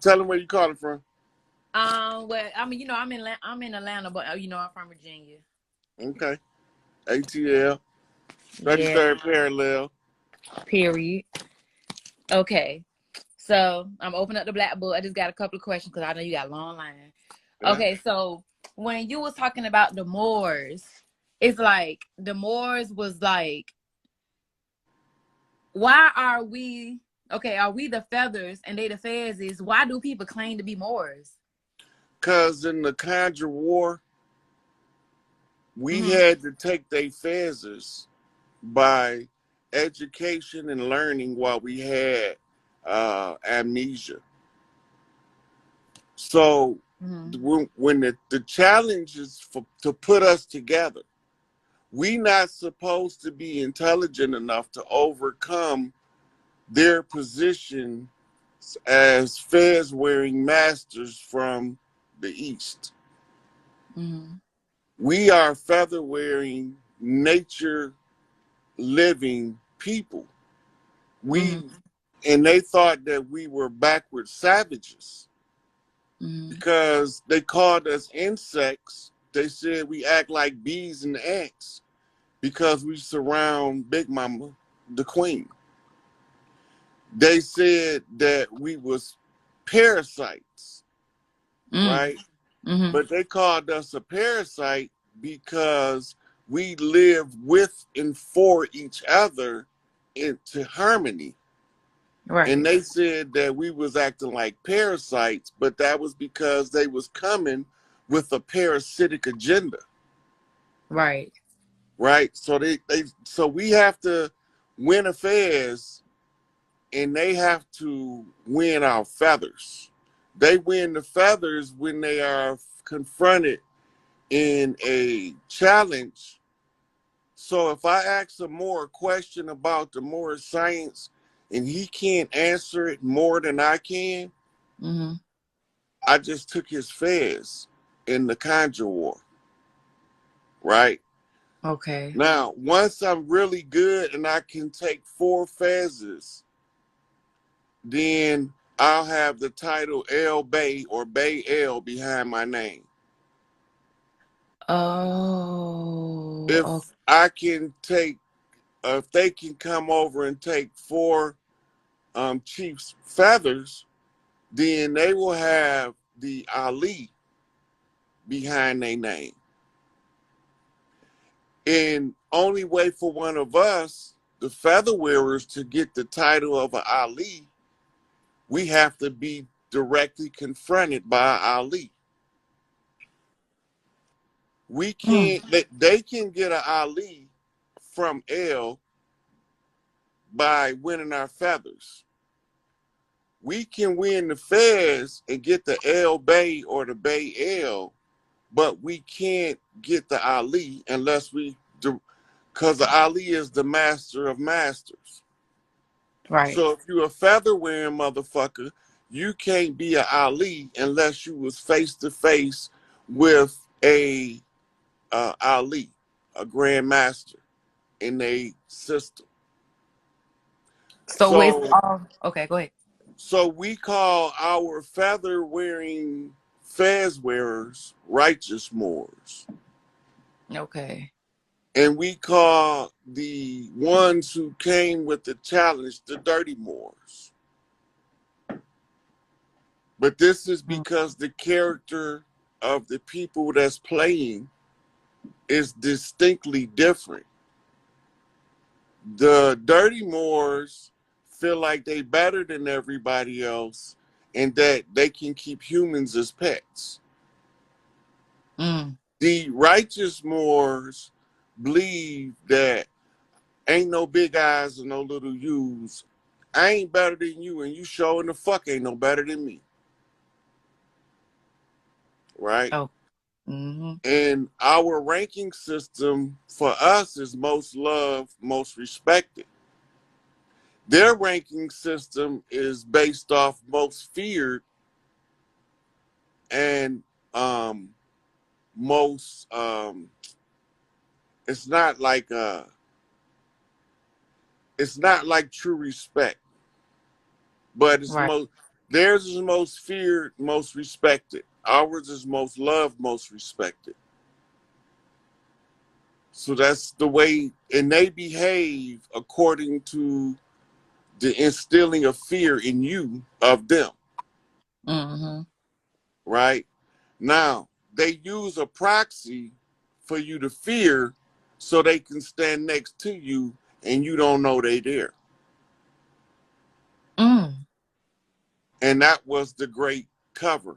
Tell them where you calling from. Well, I mean, I'm in Atlanta, but I'm from Virginia. Okay. ATL. Yeah. 33rd parallel. Period. Okay. So I'm opening up the black book. I just got a couple of questions because I know you got a long line. Yeah. Okay, so when you was talking about the Moors, it's like the Moors was like, why are we are we the feathers and they the FEZZES? Why do people claim to be Moors? Because in the Conjure War, we had to take their FEZZES by education and learning while we had amnesia. So when the challenge is to put us together, we not supposed to be intelligent enough to overcome their position as fez wearing masters from the East. We are feather wearing, nature living people. And they thought that we were backward savages because they called us insects. They said we act like bees and ants because we surround Big Mama, the queen. They said that we was parasites, right? But they called us a parasite because we live with and for each other into harmony. Right. And they said that we was acting like parasites, but that was because they was coming with a parasitic agenda. Right. Right. So so we have to win affairs and they have to win our feathers. They win the feathers when they are confronted in a challenge. So if I ask a Moor question about the Moorish science and he can't answer it more than I can, I just took his fez in the Conjure War. Right? Okay. Now, once I'm really good and I can take 4 fezzes, then I'll have the title El Bay or Bay El behind my name. Oh. If I can take, if they can come over and take 4 chiefs' feathers, then they will have the Ali behind their name. And only way for one of us, the feather wearers, to get the title of an Ali, we have to be directly confronted by Ali. We can't, they can get an Ali from El by winning our feathers. We can win the Fez and get the El Bay or the Bay El, but we can't get the Ali unless because the Ali is the master of masters. Right. So if you're a feather wearing motherfucker, you can't be an Ali unless you was face to face with a Ali, a Grand Master in a system. So it's okay, go ahead. So we call our feather wearing fez wearers righteous Moors. Okay. And we call the ones who came with the challenge the dirty Moors. But this is because the character of the people that's playing is distinctly different. The dirty Moors feel like they better than everybody else and that they can keep humans as pets. The righteous Moors believe that ain't no big eyes and no little U's. I ain't better than you and you showing the fuck ain't no better than me. Right? Oh. And our ranking system for us is most loved, most respected. Their ranking system is based off most feared and most it's not like true respect, but it's Theirs is most feared, most respected. Ours is most loved, most respected. So that's the way, and they behave according to the instilling of fear in you of them. Mm-hmm. Right? Now, they use a proxy for you to fear so they can stand next to you and you don't know they there. Mm. And that was the great cover.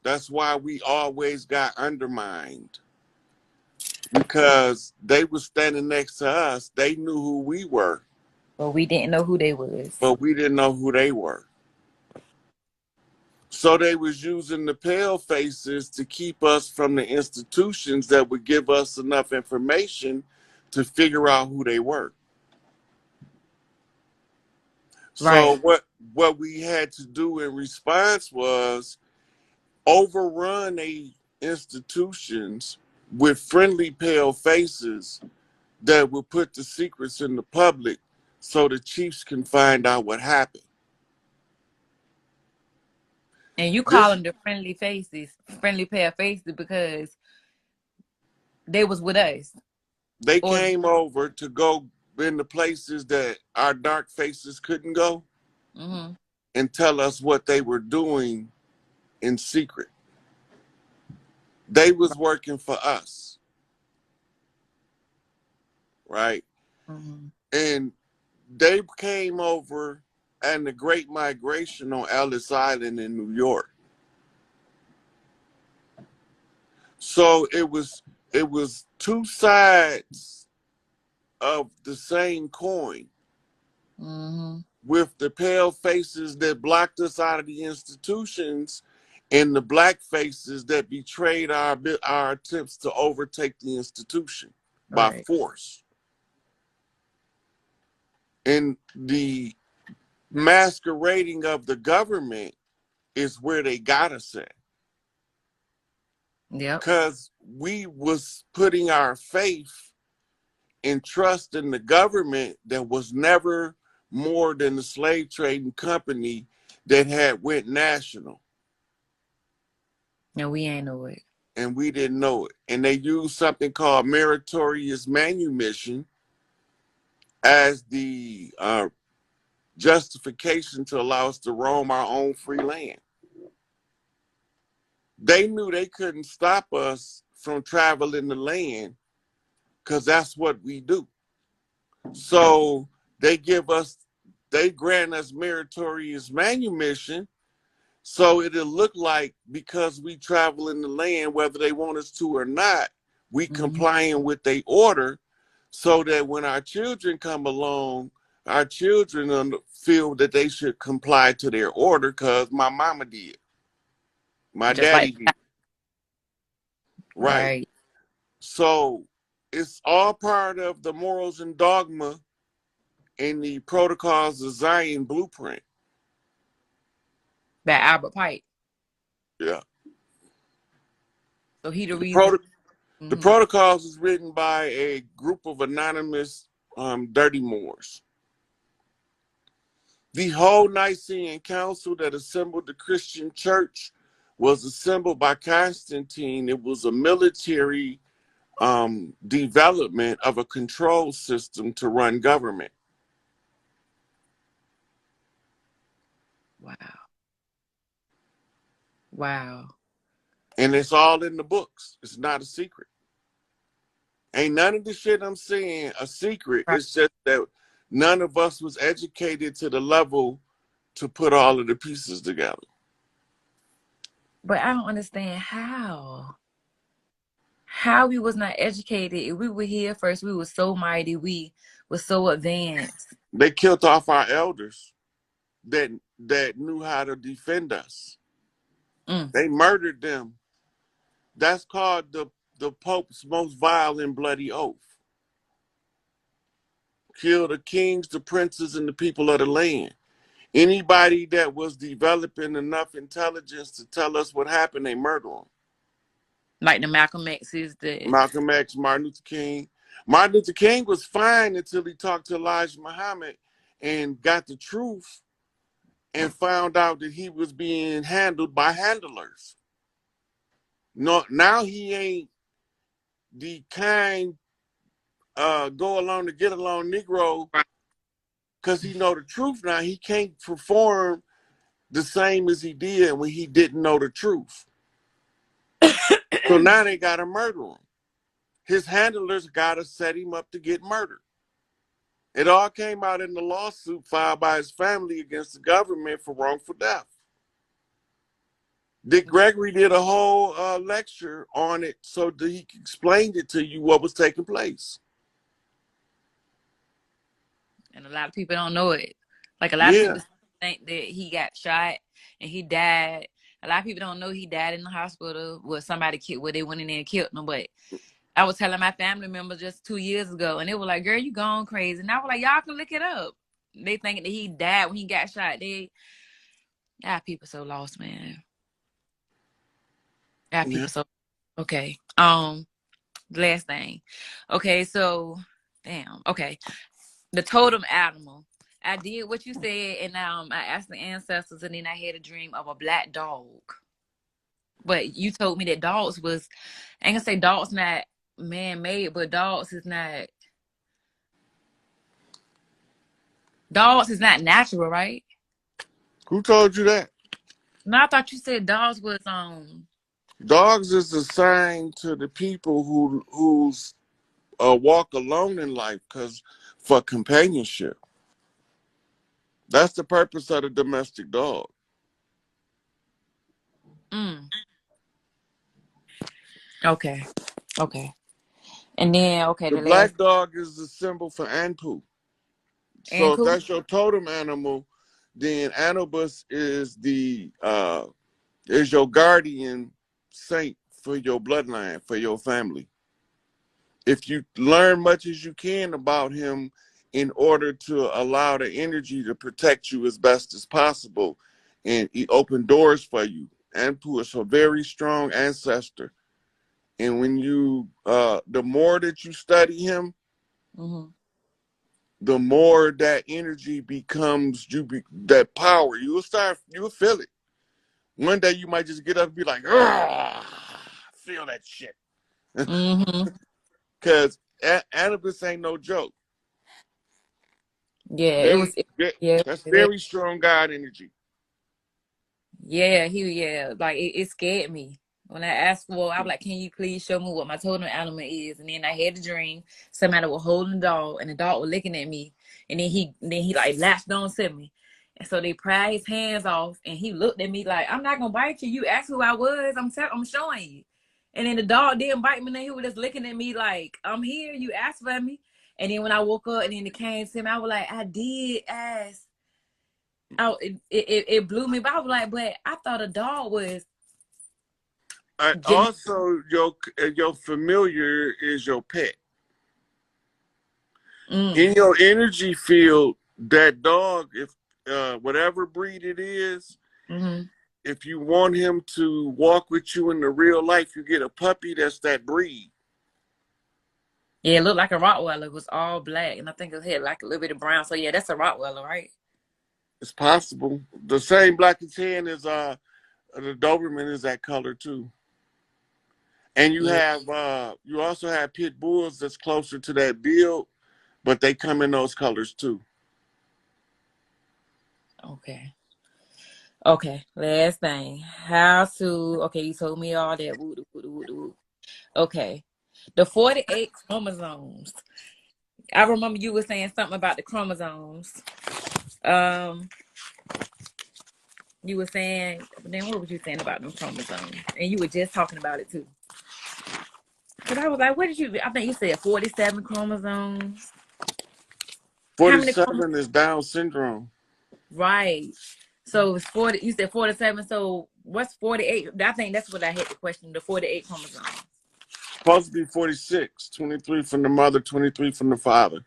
That's why we always got undermined. Because they were standing next to us. They knew who we were. But we didn't know who they was. But we didn't know who they were. So they was using the pale faces to keep us from the institutions that would give us enough information to figure out who they were. So Right. what we had to do in response was overrun a institutions with friendly pale faces that would put the secrets in the public so the chiefs can find out what happened. And you call This them the friendly faces, friendly pair of faces, because they was with us. they Or came over to go in the places that our dark faces couldn't go mm-hmm. and tell us what they were doing in secret. They was working for us, right? Mm-hmm. And they came over and the Great Migration on Ellis Island in New York. So it was two sides of the same coin. Mm-hmm. With the pale faces that blocked us out of the institutions and the black faces that betrayed our attempts to overtake the institution by Right. force. And the masquerading of the government is where they got us at. Yep. Because we was putting our faith and trust in the government that was never more than the slave trading company that had went national. And we ain't know it. And we didn't know it. And they used something called meritorious manumission as the justification to allow us to roam our own free land. They knew they couldn't stop us from traveling the land because that's what we do. So they grant us meritorious manumission so it'll look like because we travel in the land, whether they want us to or not, we Mm-hmm. complying with their order so that when our children come along, our children feel that they should comply to their order because my mama did. My Just daddy like did. Right. right. So it's all part of the morals and dogma in the Protocols of Zion blueprint. By Albert Pike. Yeah. So he the The, reason. the Mm-hmm. Protocols is written by a group of anonymous dirty Moors. The whole Nicene Council that assembled the Christian church was assembled by Constantine. It was a military development of a control system to run government. Wow. Wow. And it's all in the books. It's not a secret. Ain't none of the shit I'm saying a secret. Right. It's just that none of us was educated to the level to put all of the pieces together. But I don't understand how. How we was not educated. If we were here first, we were so mighty. We were so advanced. They killed off our elders that knew how to defend us. Mm. They murdered them. That's called the Pope's most vile and bloody oath. Kill the kings, the princes, and the people of the land. Anybody that was developing enough intelligence to tell us what happened, they murder them. Like the Malcolm X's, the Malcolm X, Martin Luther King. Martin Luther King was fine until he talked to Elijah Muhammad and got the truth and found out that he was being handled by handlers. No, now he ain't the kind go along to get along Negro because he know the truth now. He can't perform the same as he did when he didn't know the truth. So now they got to murder him. His handlers got to set him up to get murdered. It all came out in the lawsuit filed by his family against the government for wrongful death. Dick Gregory did a whole lecture on it so that he explained it to you what was taking place. And a lot of people don't know it. Like a lot of people think that he got shot and he died. A lot of people don't know he died in the hospital with somebody killed, where they went in there and killed him. But I was telling my family members just 2 years ago, and they were like, "Girl, you gone crazy." And I was like, "Y'all can look it up." They thinking that he died when he got shot. People so lost, man. People so okay. The last thing. Okay, so damn. Okay. The totem animal. I did what you said, and I asked the ancestors, and then I had a dream of a black dog. But you told me that dogs was, I ain't gonna say dogs not man-made, but dogs is not natural, right? Who told you that? No, I thought you said dogs was Dogs is assigned to the people who's walk alone in life for companionship. That's the purpose of the domestic dog. Okay. And then the black dog is the symbol for Anpu. So if that's your totem animal, then Anubis is your guardian saint for your bloodline, for your family. If you learn much as you can about him in order to allow the energy to protect you as best as possible, and he opened doors for you. Anpu is a very strong ancestor. And when you, the more that you study him, the more that energy becomes that power. You'll feel it. One day you might just get up and be like, feel that shit. Because Anubis ain't no joke. Yeah, that's very strong God energy. Yeah, like it scared me. When I asked for, I was like, "Can you please show me what my totem animal is?" And then I had a dream. Somebody was holding the dog, and the dog was looking at me. And then he like latched on to me. And so they pried his hands off, and he looked at me like, "I'm not gonna bite you. You asked who I was. I'm showing you." And then the dog didn't bite me. And then he was just looking at me like, "I'm here. You asked for me." And then when I woke up, and then it came to me, I was like, "I did ask." Oh, it blew me. But I was like, but I thought a dog was. Also, your familiar is your pet. In your energy field, that dog, if whatever breed it is, if you want him to walk with you in the real life, you get a puppy that's that breed. Yeah, it looked like a Rottweiler. It was all black, and I think it had like a little bit of brown. So yeah, that's a Rottweiler, right? It's possible. The same black and tan as the Doberman is that color too. And you have you also have pit bulls that's closer to that build, but they come in those colors too. Okay. Last thing. You told me all that. Okay. The 48 chromosomes. I remember you were saying something about the chromosomes. You were saying, then what was you saying about them chromosomes? And you were just talking about it too. Because I was like, I think you said 47 chromosomes. 47 is Down syndrome. Right. So it's 40, you said 47. So what's 48? I think that's what I had the question, the 48 chromosomes. Supposed to be 46, 23 from the mother, 23 from the father.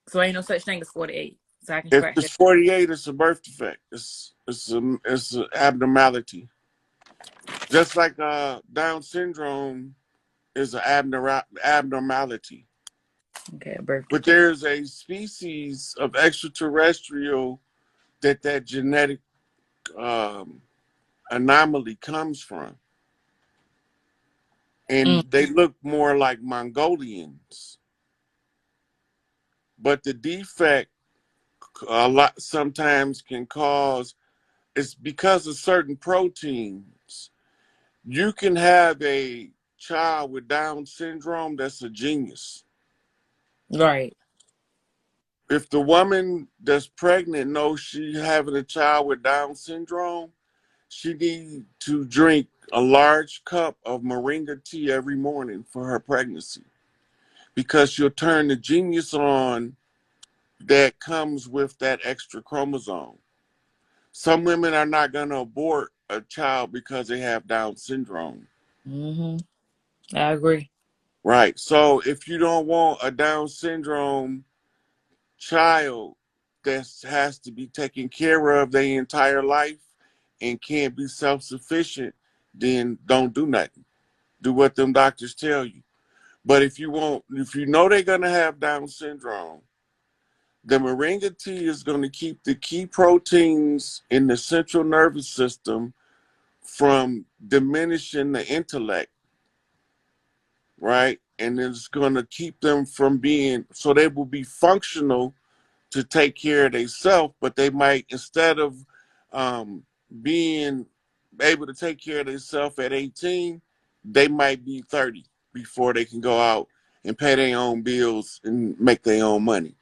So ain't no such thing as 48. So I can If scratch it's that. 48, it's a birth defect. It's an abnormality. Just like Down syndrome is an abnormality. Okay, birth defect. But there's a species of extraterrestrial that genetic anomaly comes from. And they look more like Mongolians. But the defect a lot sometimes can cause, it's because of certain proteins. You can have a child with Down syndrome that's a genius. Right. If the woman that's pregnant knows she's having a child with Down syndrome, she needs to drink a large cup of moringa tea every morning for her pregnancy, because she'll turn the genius on that comes with that extra chromosome. Some women are not going to abort a child because they have Down syndrome. I agree. Right. So if you don't want a Down syndrome child that has to be taken care of their entire life and can't be self-sufficient, then don't do nothing. Do what them doctors tell you. But if you know they're going to have Down syndrome, the moringa tea is going to keep the key proteins in the central nervous system from diminishing the intellect, right? And it's going to keep them from being, so they will be functional to take care of themselves, but they might, instead of being able to take care of themselves at 18, they might be 30 before they can go out and pay their own bills and make their own money.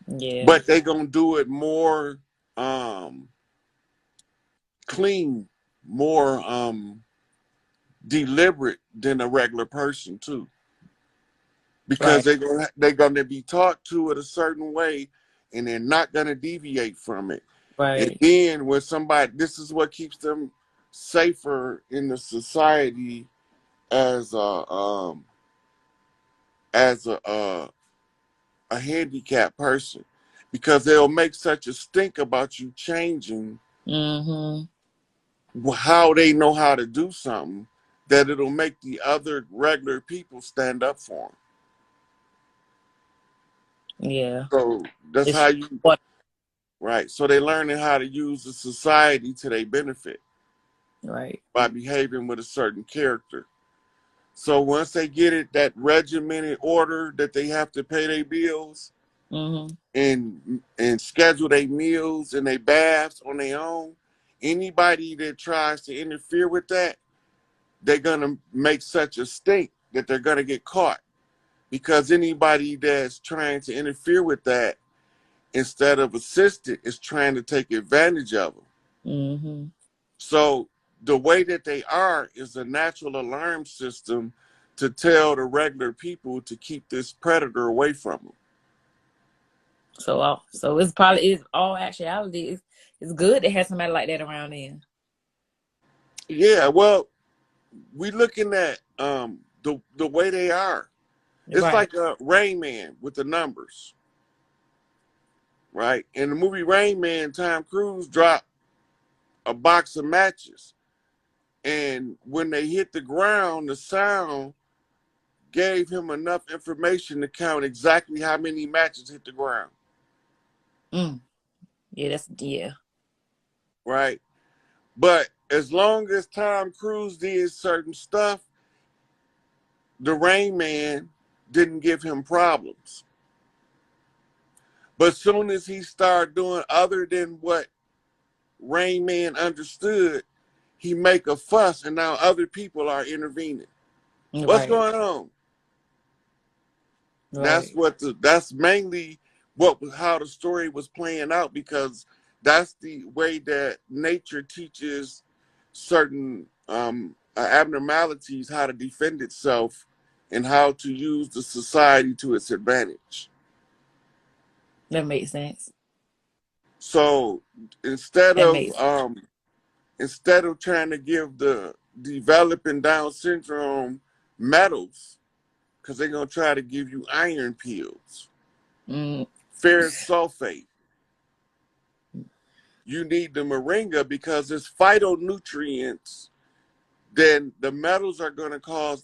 Yeah. But they're going to do it more clean, more deliberate than a regular person too. Because they're gonna be taught to it a certain way, and they're not gonna deviate from it. Right. And then when somebody, this is what keeps them safer in the society as a handicapped person, because they'll make such a stink about you changing how they know how to do something that it'll make the other regular people stand up for them. Yeah. So that's how you, right. So they're learning how to use the society to their benefit. Right. By behaving with a certain character. So once they get it, that regimented order that they have to pay their bills and schedule their meals and their baths on their own, anybody that tries to interfere with that, they're going to make such a stink that they're going to get caught. Because anybody that's trying to interfere with that, instead of assist it, is trying to take advantage of them. So the way that they are is a natural alarm system to tell the regular people to keep this predator away from them. So it's probably, it's all actuality. It's good to have somebody like that around there. Yeah, well, we looking at the way they are. It's like a Rain Man with the numbers, right? In the movie Rain Man, Tom Cruise dropped a box of matches, and when they hit the ground, the sound gave him enough information to count exactly how many matches hit the ground. Yeah. Right? But as long as Tom Cruise did certain stuff, the Rain Man didn't give him problems. But soon as he started doing other than what Rain Man understood, he make a fuss, and now other people are intervening. What's going on? That's mainly how the story was playing out, because that's the way that nature teaches certain abnormalities how to defend itself and how to use the society to its advantage. That makes sense. So instead of trying to give the developing Down syndrome medals, because they're going to try to give you iron pills, ferrous sulfate. You need the moringa because it's phytonutrients. Then the metals are going to cause